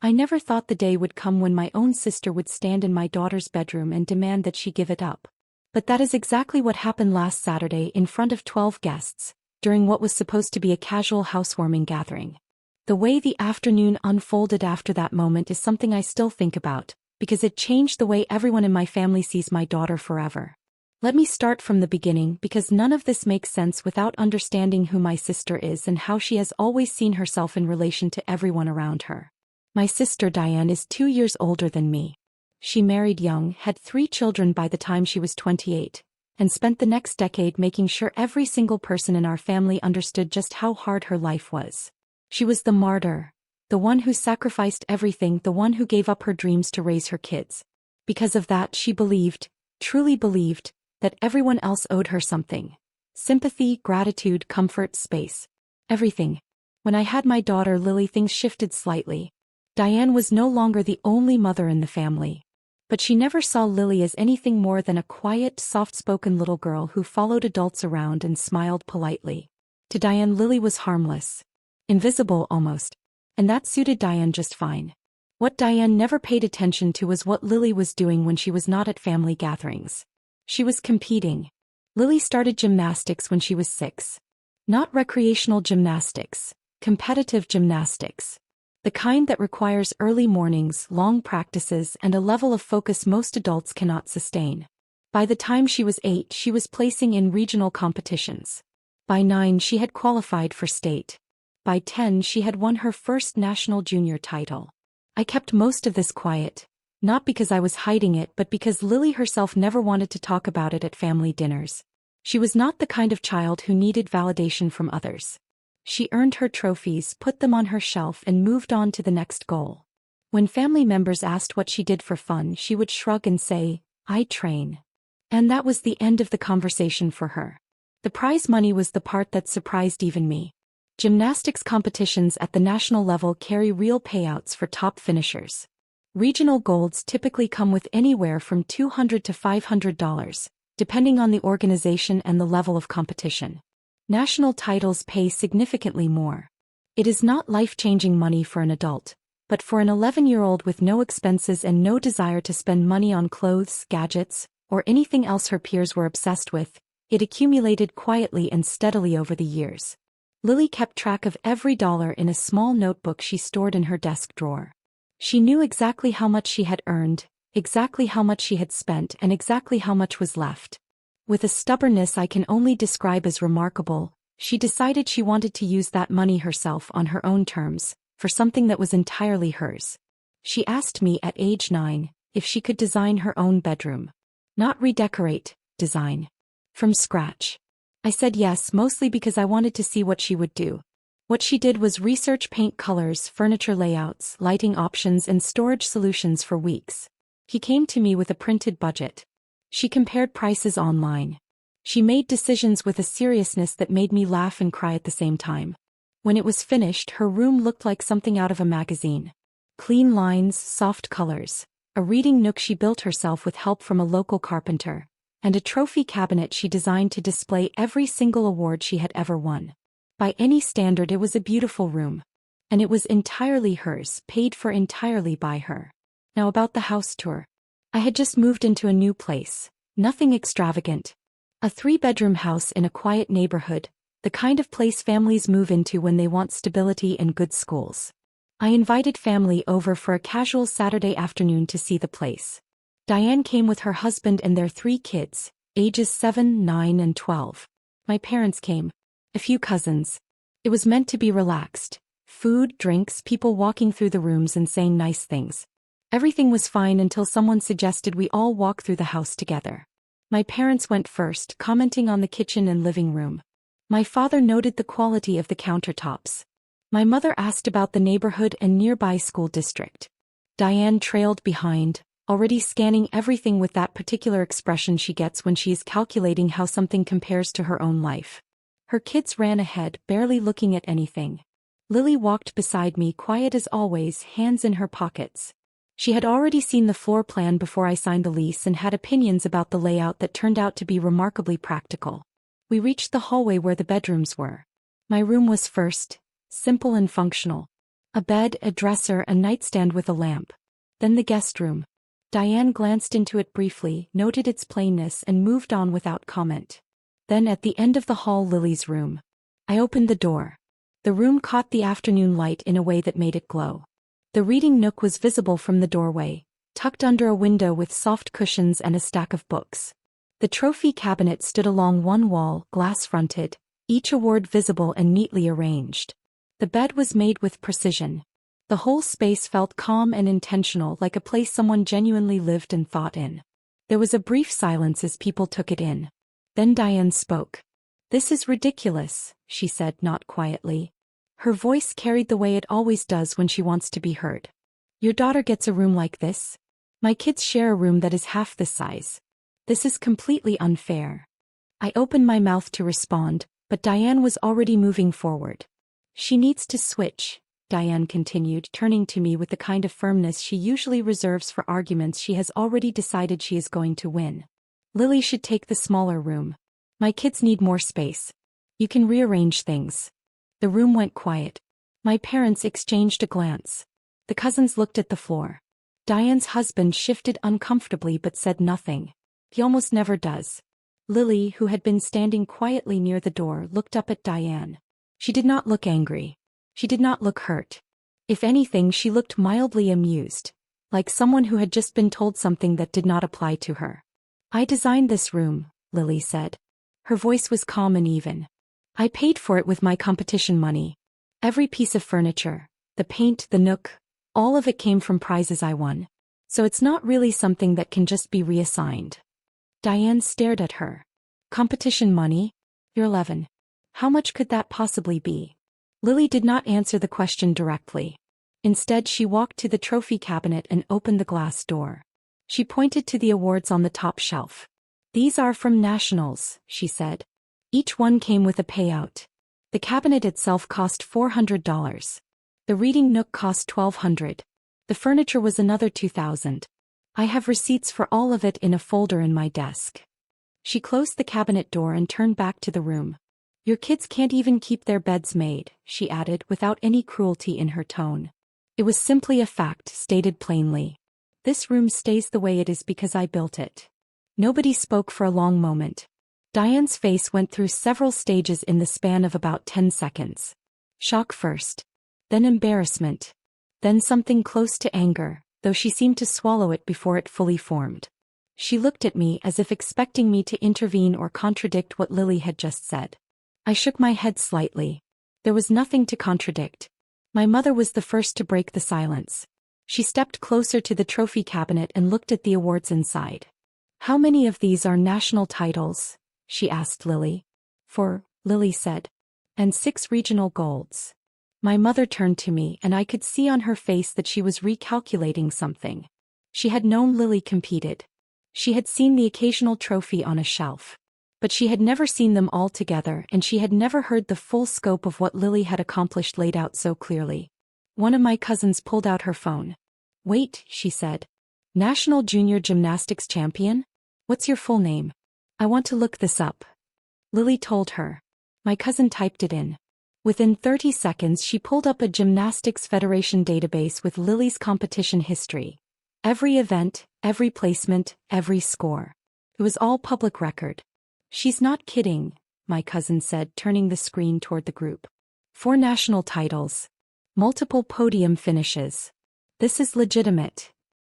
I never thought the day would come when my own sister would stand in my daughter's bedroom and demand that she give it up. But that is exactly what happened last Saturday in front of 12 guests, during what was supposed to be a casual housewarming gathering. The way the afternoon unfolded after that moment is something I still think about, because it changed the way everyone in my family sees my daughter forever. Let me start from the beginning because none of this makes sense without understanding who my sister is and how she has always seen herself in relation to everyone around her. My sister Diane is 2 years older than me. She married young, had 3 children by the time she was 28, and spent the next decade making sure every single person in our family understood just how hard her life was. She was the martyr, the one who sacrificed everything, the one who gave up her dreams to raise her kids. Because of that, she believed, truly believed, that everyone else owed her something. Sympathy, gratitude, comfort, space. Everything. When I had my daughter Lily, things shifted slightly. Diane was no longer the only mother in the family. But she never saw Lily as anything more than a quiet, soft-spoken little girl who followed adults around and smiled politely. To Diane, Lily was harmless. Invisible almost. And that suited Diane just fine. What Diane never paid attention to was what Lily was doing when she was not at family gatherings. She was competing. Lily started gymnastics when she was 6. Not recreational gymnastics, competitive gymnastics. The kind that requires early mornings, long practices, and a level of focus most adults cannot sustain. By the time she was 8, she was placing in regional competitions. By 9, she had qualified for state. By 10, she had won her first national junior title. I kept most of this quiet, not because I was hiding it but because Lily herself never wanted to talk about it at family dinners. She was not the kind of child who needed validation from others. She earned her trophies, put them on her shelf, and moved on to the next goal. When family members asked what she did for fun, she would shrug and say, "I train." And that was the end of the conversation for her. The prize money was the part that surprised even me. Gymnastics competitions at the national level carry real payouts for top finishers. Regional golds typically come with anywhere from $200 to $500, depending on the organization and the level of competition. National titles pay significantly more. It is not life-changing money for an adult, but for an 11-year-old with no expenses and no desire to spend money on clothes, gadgets, or anything else her peers were obsessed with, it accumulated quietly and steadily over the years. Lily kept track of every dollar in a small notebook she stored in her desk drawer. She knew exactly how much she had earned, exactly how much she had spent, and exactly how much was left. With a stubbornness I can only describe as remarkable, she decided she wanted to use that money herself on her own terms, for something that was entirely hers. She asked me at age 9 if she could design her own bedroom. Not redecorate, design. From scratch. I said yes, mostly because I wanted to see what she would do. What she did was research paint colors, furniture layouts, lighting options, and storage solutions for weeks. She came to me with a printed budget. She compared prices online. She made decisions with a seriousness that made me laugh and cry at the same time. When it was finished, her room looked like something out of a magazine. Clean lines, soft colors, a reading nook she built herself with help from a local carpenter, and a trophy cabinet she designed to display every single award she had ever won. By any standard, it was a beautiful room. And it was entirely hers, paid for entirely by her. Now about the house tour. I had just moved into a new place. Nothing extravagant. A 3-bedroom house in a quiet neighborhood, the kind of place families move into when they want stability and good schools. I invited family over for a casual Saturday afternoon to see the place. Diane came with her husband and their 3 kids, ages 7, 9, and 12. My parents came. A few cousins. It was meant to be relaxed. Food, drinks, people walking through the rooms and saying nice things. Everything was fine until someone suggested we all walk through the house together. My parents went first, commenting on the kitchen and living room. My father noted the quality of the countertops. My mother asked about the neighborhood and nearby school district. Diane trailed behind, already scanning everything with that particular expression she gets when she is calculating how something compares to her own life. Her kids ran ahead, barely looking at anything. Lily walked beside me, quiet as always, hands in her pockets. She had already seen the floor plan before I signed the lease and had opinions about the layout that turned out to be remarkably practical. We reached the hallway where the bedrooms were. My room was first, simple and functional. A bed, a dresser, a nightstand with a lamp. Then the guest room. Diane glanced into it briefly, noted its plainness and moved on without comment. Then at the end of the hall, Lily's room. I opened the door. The room caught the afternoon light in a way that made it glow. The reading nook was visible from the doorway, tucked under a window with soft cushions and a stack of books. The trophy cabinet stood along one wall, glass-fronted, each award visible and neatly arranged. The bed was made with precision. The whole space felt calm and intentional, like a place someone genuinely lived and thought in. There was a brief silence as people took it in. Then Diane spoke. "This is ridiculous," she said, not quietly. Her voice carried the way it always does when she wants to be heard. "Your daughter gets a room like this? My kids share a room that is half this size. This is completely unfair." I opened my mouth to respond, but Diane was already moving forward. "She needs to switch," Diane continued, turning to me with the kind of firmness she usually reserves for arguments she has already decided she is going to win. "Lily should take the smaller room. My kids need more space. You can rearrange things." The room went quiet. My parents exchanged a glance. The cousins looked at the floor. Diane's husband shifted uncomfortably but said nothing. He almost never does. Lily, who had been standing quietly near the door, looked up at Diane. She did not look angry. She did not look hurt. If anything, she looked mildly amused, like someone who had just been told something that did not apply to her. "I designed this room," Lily said. Her voice was calm and even. "I paid for it with my competition money. Every piece of furniture, the paint, the nook, all of it came from prizes I won. So it's not really something that can just be reassigned." Diane stared at her. "Competition money? You're 11. How much could that possibly be?" Lily did not answer the question directly. Instead, she walked to the trophy cabinet and opened the glass door. She pointed to the awards on the top shelf. "These are from nationals," she said. Each one came with a payout. The cabinet itself cost $400. The reading nook cost $1,200. The furniture was another $2,000. I have receipts for all of it in a folder in my desk. She closed the cabinet door and turned back to the room. "Your kids can't even keep their beds made," she added without any cruelty in her tone. It was simply a fact, stated plainly. "This room stays the way it is because I built it." Nobody spoke for a long moment. Diane's face went through several stages in the span of about 10 seconds. Shock first. Then embarrassment. Then something close to anger, though she seemed to swallow it before it fully formed. She looked at me as if expecting me to intervene or contradict what Lily had just said. I shook my head slightly. There was nothing to contradict. My mother was the first to break the silence. She stepped closer to the trophy cabinet and looked at the awards inside. "How many of these are national titles?" she asked Lily. "4," Lily said. "And 6 regional golds." My mother turned to me and I could see on her face that she was recalculating something. She had known Lily competed. She had seen the occasional trophy on a shelf. But she had never seen them all together, and she had never heard the full scope of what Lily had accomplished laid out so clearly. One of my cousins pulled out her phone. "Wait," she said. "National Junior Gymnastics Champion? What's your full name? I want to look this up." Lily told her. My cousin typed it in. Within 30 seconds she pulled up a Gymnastics Federation database with Lily's competition history. Every event, every placement, every score. It was all public record. "She's not kidding," my cousin said, turning the screen toward the group. 4 national titles. Multiple podium finishes. This is legitimate.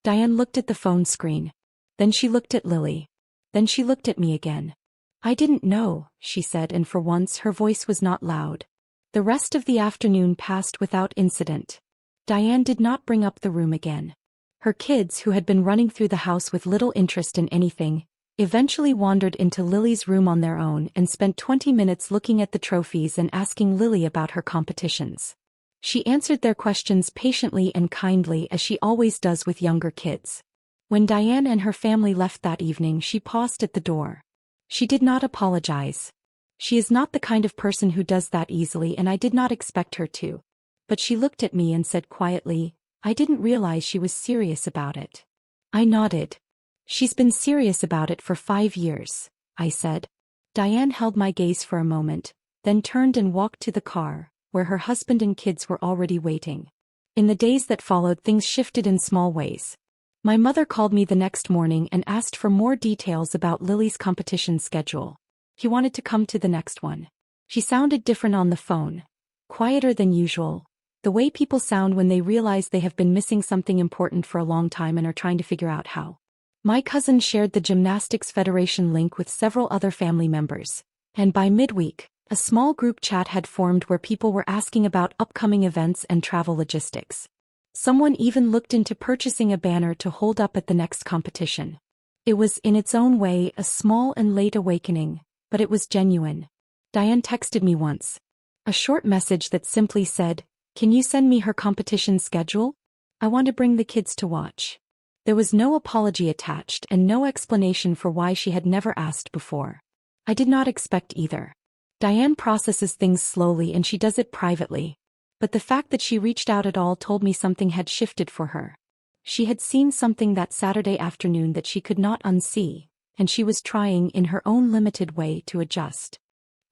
Diane looked at the phone screen. Then she looked at Lily. Then she looked at me again. "I didn't know," she said, and for once her voice was not loud. The rest of the afternoon passed without incident. Diane did not bring up the room again. Her kids, who had been running through the house with little interest in anything, eventually wandered into Lily's room on their own and spent 20 minutes looking at the trophies and asking Lily about her competitions. She answered their questions patiently and kindly, as she always does with younger kids. When Diane and her family left that evening, she paused at the door. She did not apologize. She is not the kind of person who does that easily, and I did not expect her to. But she looked at me and said quietly, "I didn't realize she was serious about it." I nodded. "She's been serious about it for 5 years," I said. Diane held my gaze for a moment, then turned and walked to the car, where her husband and kids were already waiting. In the days that followed, things shifted in small ways. My mother called me the next morning and asked for more details about Lily's competition schedule. He wanted to come to the next one. She sounded different on the phone. Quieter than usual. The way people sound when they realize they have been missing something important for a long time and are trying to figure out how. My cousin shared the Gymnastics Federation link with several other family members. And by midweek, a small group chat had formed where people were asking about upcoming events and travel logistics. Someone even looked into purchasing a banner to hold up at the next competition. It was, in its own way, a small and late awakening, but it was genuine. Diane texted me once. A short message that simply said, "Can you send me her competition schedule? I want to bring the kids to watch." There was no apology attached and no explanation for why she had never asked before. I did not expect either. Diane processes things slowly and she does it privately. But the fact that she reached out at all told me something had shifted for her. She had seen something that Saturday afternoon that she could not unsee, and she was trying in her own limited way to adjust.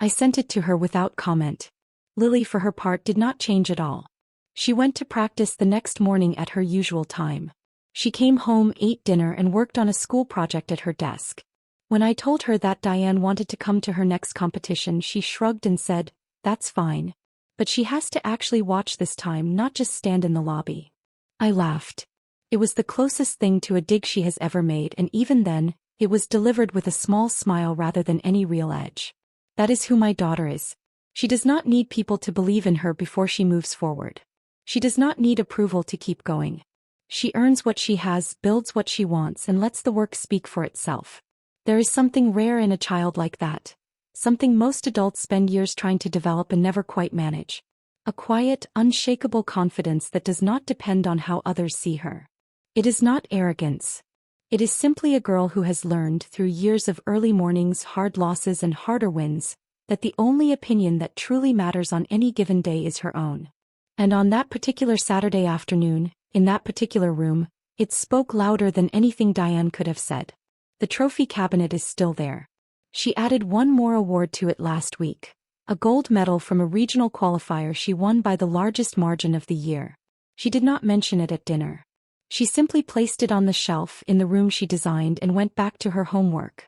I sent it to her without comment. Lily, for her part, did not change at all. She went to practice the next morning at her usual time. She came home, ate dinner, and worked on a school project at her desk. When I told her that Diane wanted to come to her next competition, she shrugged and said, "That's fine. But she has to actually watch this time, not just stand in the lobby." I laughed. It was the closest thing to a dig she has ever made, and even then, it was delivered with a small smile rather than any real edge. That is who my daughter is. She does not need people to believe in her before she moves forward. She does not need approval to keep going. She earns what she has, builds what she wants, and lets the work speak for itself. There is something rare in a child like that. Something most adults spend years trying to develop and never quite manage. A quiet, unshakable confidence that does not depend on how others see her. It is not arrogance. It is simply a girl who has learned, through years of early mornings, hard losses, and harder wins, that the only opinion that truly matters on any given day is her own. And on that particular Saturday afternoon, in that particular room, it spoke louder than anything Diane could have said. The trophy cabinet is still there. She added one more award to it last week. A gold medal from a regional qualifier she won by the largest margin of the year. She did not mention it at dinner. She simply placed it on the shelf in the room she designed and went back to her homework.